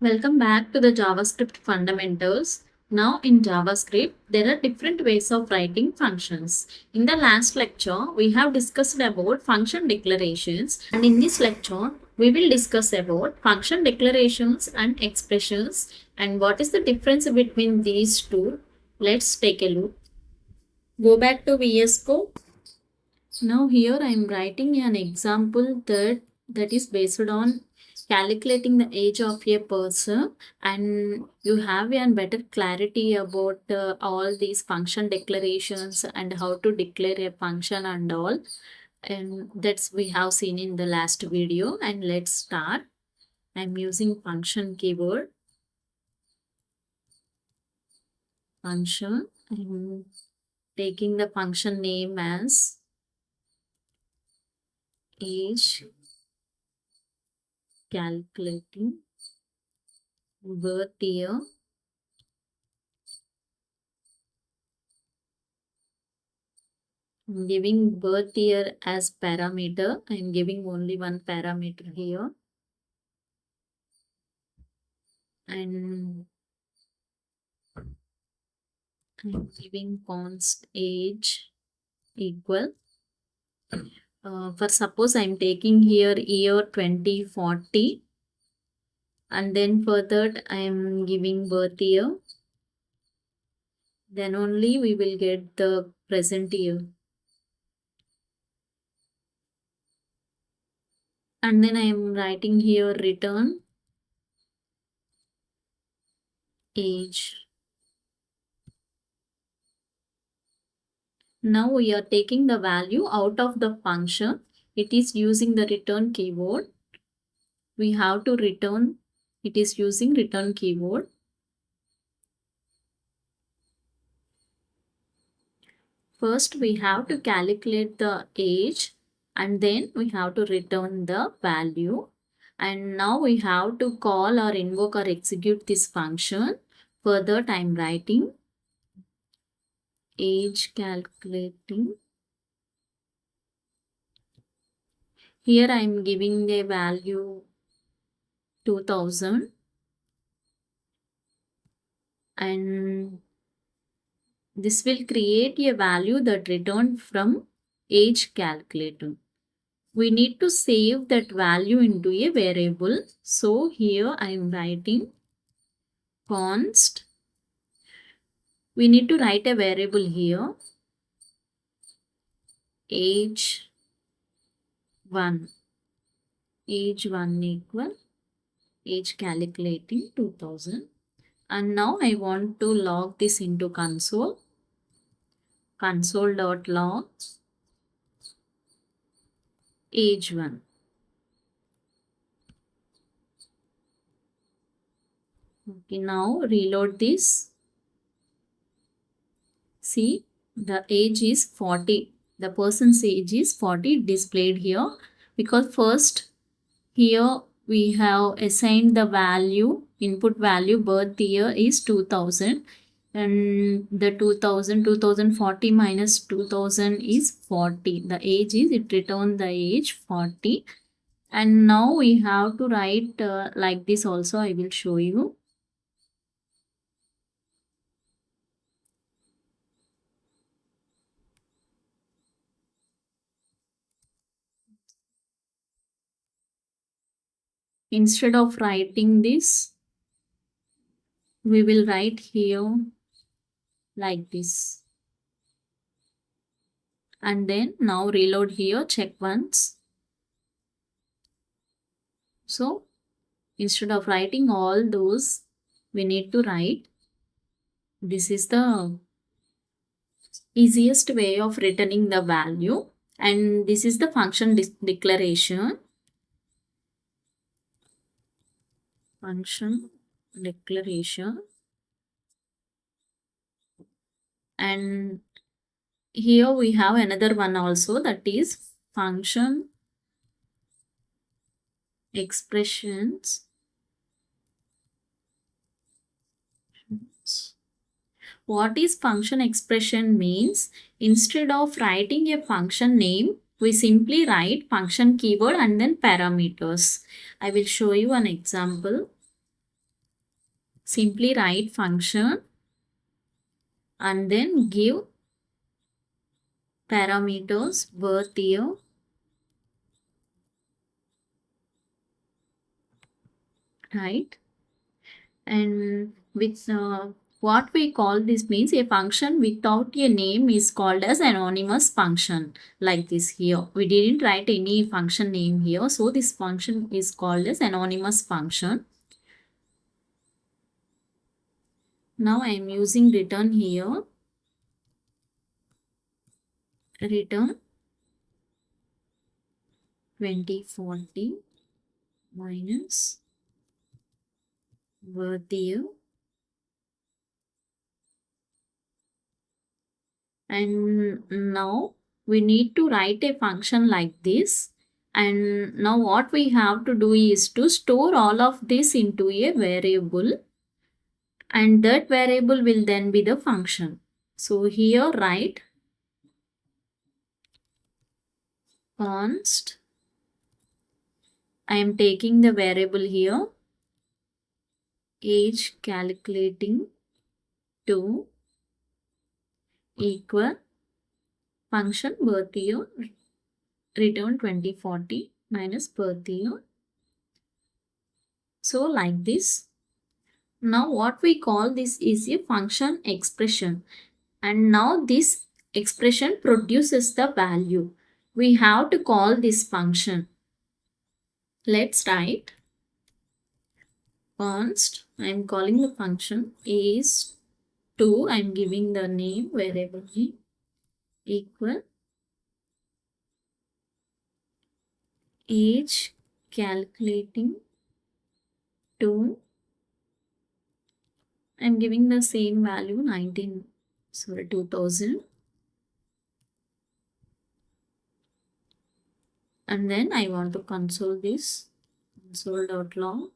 Welcome back to the JavaScript fundamentals. Now in JavaScript, there are different ways of writing functions. In the last lecture, we have discussed about function declarations, and in this lecture, we will discuss about function declarations and expressions and what is the difference between these two. Let's take a look. Go back to VS Code. Now here I am writing an example that is based on calculating the age of a person, and you have a better clarity about all these function declarations and how to declare a function and all, and that's we have seen in the last video. And let's start. I'm using function keyword, function. I'm taking the function name as age, calculating birth year, I'm giving birth year as parameter. I'm giving only one parameter here, and I'm giving const age equal. For suppose I'm taking here year 2040, and then for that I'm giving birth year, then only we will get the present year. And then I am writing here return age. Now we are taking the value out of the function. It is using the return keyword. We have to return, it is using return keyword. First we have to calculate the age, and then we have to return the value. And now we have to call or invoke or execute this function. For that I am writing age calculating. Here I am giving a value 2000, and this will create a value that returned from age calculator. We need to save that value into a variable. So here I am writing const. We need to write a variable here, age 1. Age 1 equal age calculating 2000. And now I want to log this into console. Console.log age 1. Okay, now reload this. See, the age is 40. The person's age is 40 displayed here, because first here we have assigned the value, input value birth year is 2000, and the 2040 minus 2000 is 40. The age is, it returned the age 40. And now we have to write like this also. I will show you. Instead of writing this, we will write here like this. And then now reload here, check once. So instead of writing all those, we need to write. This is the easiest way of returning the value. And this is the function declaration. Function declaration. And here we have another one also, that is function expressions. What is function expression means? Instead of writing a function name, we simply write function keyword and then parameters. I will show you an example. simply write function and then give parameters birth year, right? And with what we call this means a function without a name is called as anonymous function, like this here. We didn't write any function name here, so this function is called as anonymous function. Now I am using return here. Return 2040 minus birth year. And now we need to write a function like this. And now what we have to do is to store all of this into a variable, and that variable will then be the function. So here write const. I am taking the variable here age calculating to equal function birth year return 2040 minus birth year. So like this. Now what we call this is a function expression, and now this expression produces the value. We have to call this function. Let's write const. I am calling the function is 2. I am giving the name variable name equal age calculating to. I am giving the same value 2000, and then I want to console this console.log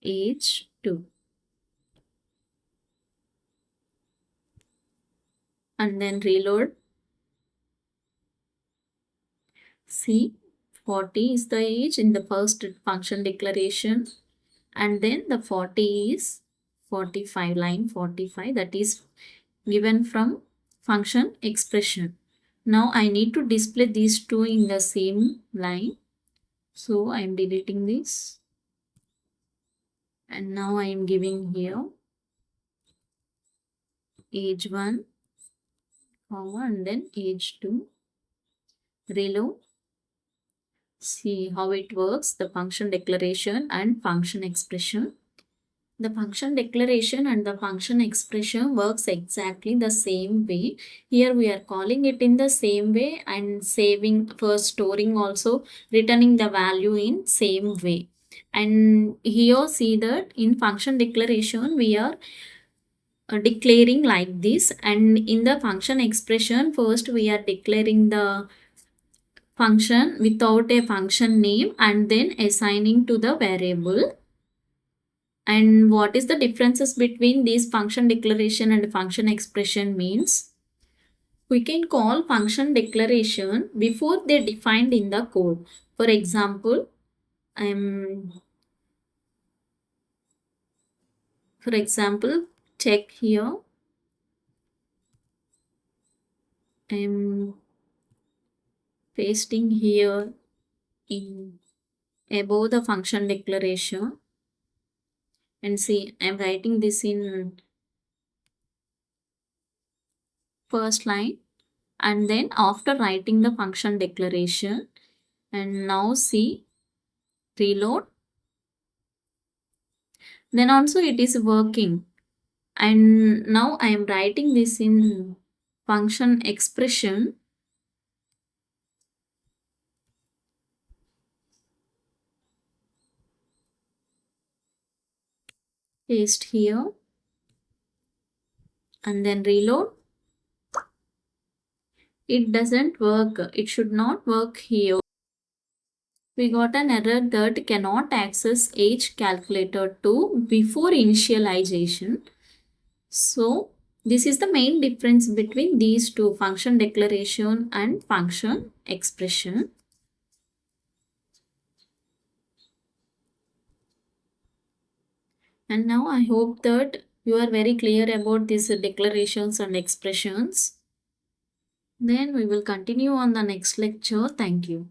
age 2, and then reload. See, 40 is the age in the first function declaration, and then the 40 is 45, line 45, that is given from function expression. Now I need to display these two in the same line, so I am deleting this, and now I am giving here age 1 comma and then age 2. Reload. See how it works, the function declaration and function expression. The function declaration and the function expression works exactly the same way. Here we are calling it in the same way and saving for storing, also returning the value in same way. And here see that in function declaration we are declaring like this, and in the function expression first we are declaring the function without a function name and then assigning to the variable. And what is the differences between these function declaration and function expression means? We can call function declaration before they defined in the code. For example, check here. I'm pasting here in above the function declaration, and see I'm writing this in first line, and then after writing the function declaration, and now see reload, then also it is working. And now I am writing this in function expression, paste here and then reload. It doesn't work. It should not work here. We got an error that cannot access age calculator 2 before initialization. So this is the main difference between these two, function declaration and function expression. And now I hope that you are very clear about these declarations and expressions. Then we will continue on the next lecture. Thank you.